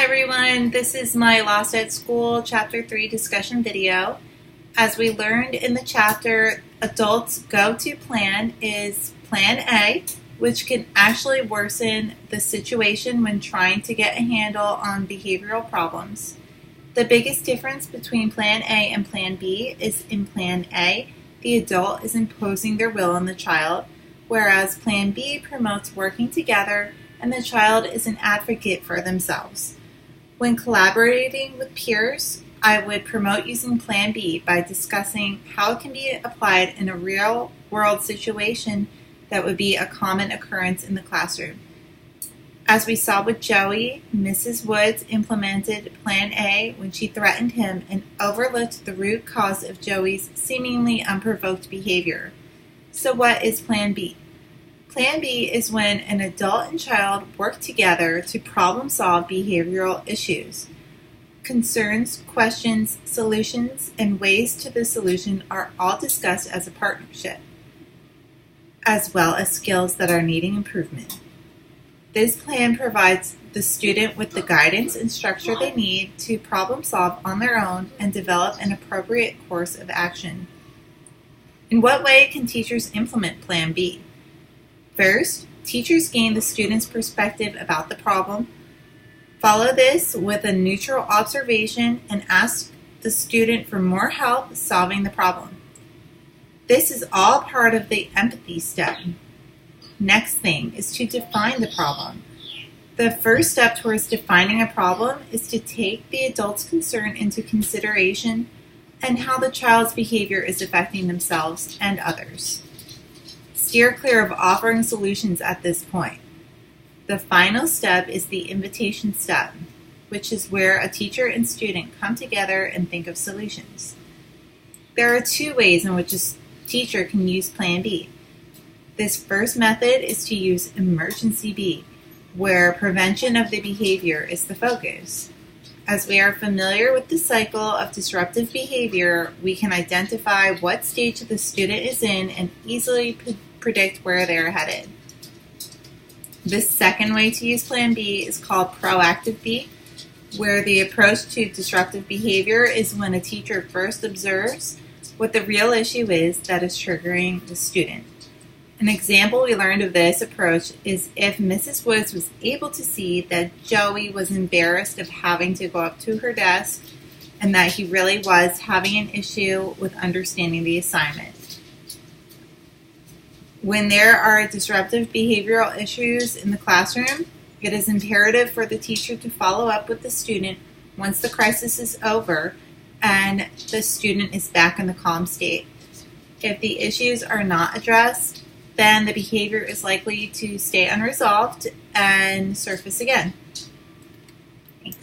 Hi everyone, this is my Lost at School Chapter 3 discussion video. As we learned in the chapter, adults' go-to plan is Plan A, which can actually worsen the situation when trying to get a handle on behavioral problems. The biggest difference between Plan A and Plan B is in Plan A, the adult is imposing their will on the child, whereas Plan B promotes working together and the child is an advocate for themselves. When collaborating with peers, I would promote using Plan B by discussing how it can be applied in a real-world situation that would be a common occurrence in the classroom. As we saw with Joey, Mrs. Woods implemented Plan A when she threatened him and overlooked the root cause of Joey's seemingly unprovoked behavior. So what is Plan B? Plan B is when an adult and child work together to problem-solve behavioral issues. Concerns, questions, solutions, and ways to the solution are all discussed as a partnership, as well as skills that are needing improvement. This plan provides the student with the guidance and structure they need to problem solve on their own and develop an appropriate course of action. In what way can teachers implement Plan B? First, teachers gain the student's perspective about the problem. Follow this with a neutral observation and ask the student for more help solving the problem. This is all part of the empathy step. Next thing is to define the problem. The first step towards defining a problem is to take the adult's concern into consideration and how the child's behavior is affecting themselves and others. Steer clear of offering solutions at this point. The final step is the invitation step, which is where a teacher and student come together and think of solutions. There are two ways in which a teacher can use Plan B. This first method is to use Emergency B, where prevention of the behavior is the focus. As we are familiar with the cycle of disruptive behavior, we can identify what stage the student is in and easily predict where they are headed. The second way to use Plan B is called Proactive B, where the approach to disruptive behavior is when a teacher first observes what the real issue is that is triggering the student. An example we learned of this approach is if Mrs. Woods was able to see that Joey was embarrassed of having to go up to her desk and that he really was having an issue with understanding the assignment. When there are disruptive behavioral issues in the classroom, it is imperative for the teacher to follow up with the student once the crisis is over and the student is back in the calm state. If the issues are not addressed, then the behavior is likely to stay unresolved and surface again.